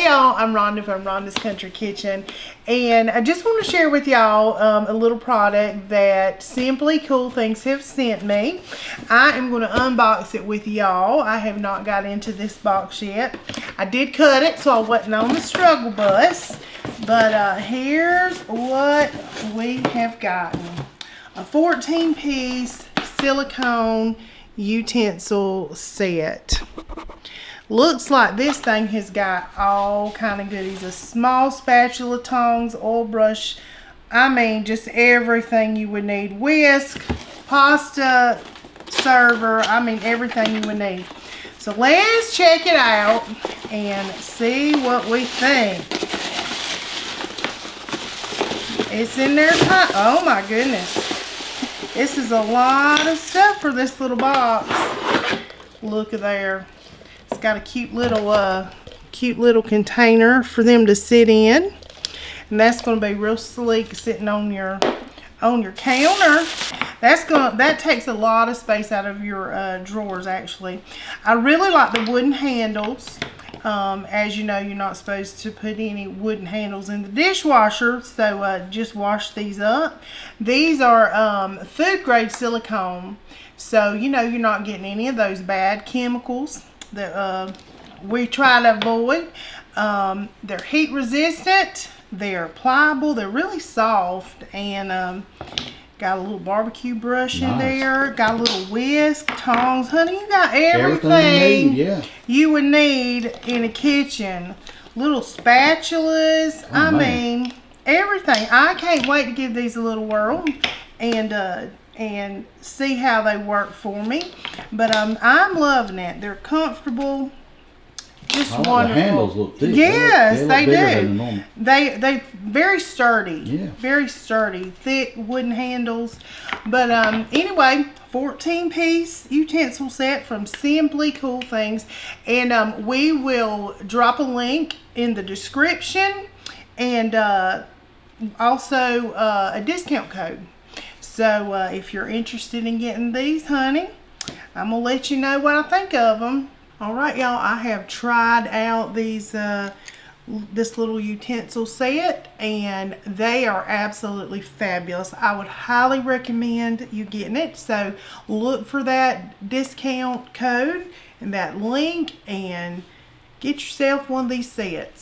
y'all, I'm Rhonda from Rhonda's Country Kitchen, and I just want to share with y'all a little product that Simply Kool Things have sent me. I am going to unbox it with y'all. I have not got into this box yet. I did cut it, so I wasn't on the struggle bus, but here's what we have gotten. A 14-piece silicone utensil set. Looks like this thing has got all kind of goodies. A small spatula, tongs, oil brush. I mean, just everything you would need. Whisk, pasta server. I mean, everything you would need. So let's check it out and see what we think. It's in there. Oh my goodness. This is a lot of stuff for this little box. Look at there. It's got a cute little container for them to sit in, and that's going to be real sleek sitting on your counter. That takes a lot of space out of your drawers. Actually, I really like the wooden handles. As you know, you're not supposed to put any wooden handles in the dishwasher, so just wash these up. These are food grade silicone, so you know you're not getting any of those bad chemicals that we try to avoid. They're heat resistant, they're pliable, they're really soft, and got a little barbecue brush in there, got a little whisk, tongs. Honey, you got everything you would need in a kitchen. Little spatulas. I mean, everything. I can't wait to give these a little whirl and see how they work for me. But I'm loving it. They're comfortable. Just wonderful. The handles look thick. Yes, they do. They very sturdy. Yeah. Very sturdy, thick wooden handles. But anyway, 14-piece utensil set from Simply Kool Things, and we will drop a link in the description, and also a discount code. So if you're interested in getting these, honey, I'm gonna let you know what I think of them. All right, y'all, I have tried out these this little utensil set, and they are absolutely fabulous. I would highly recommend you getting it. So look for that discount code and that link and get yourself one of these sets.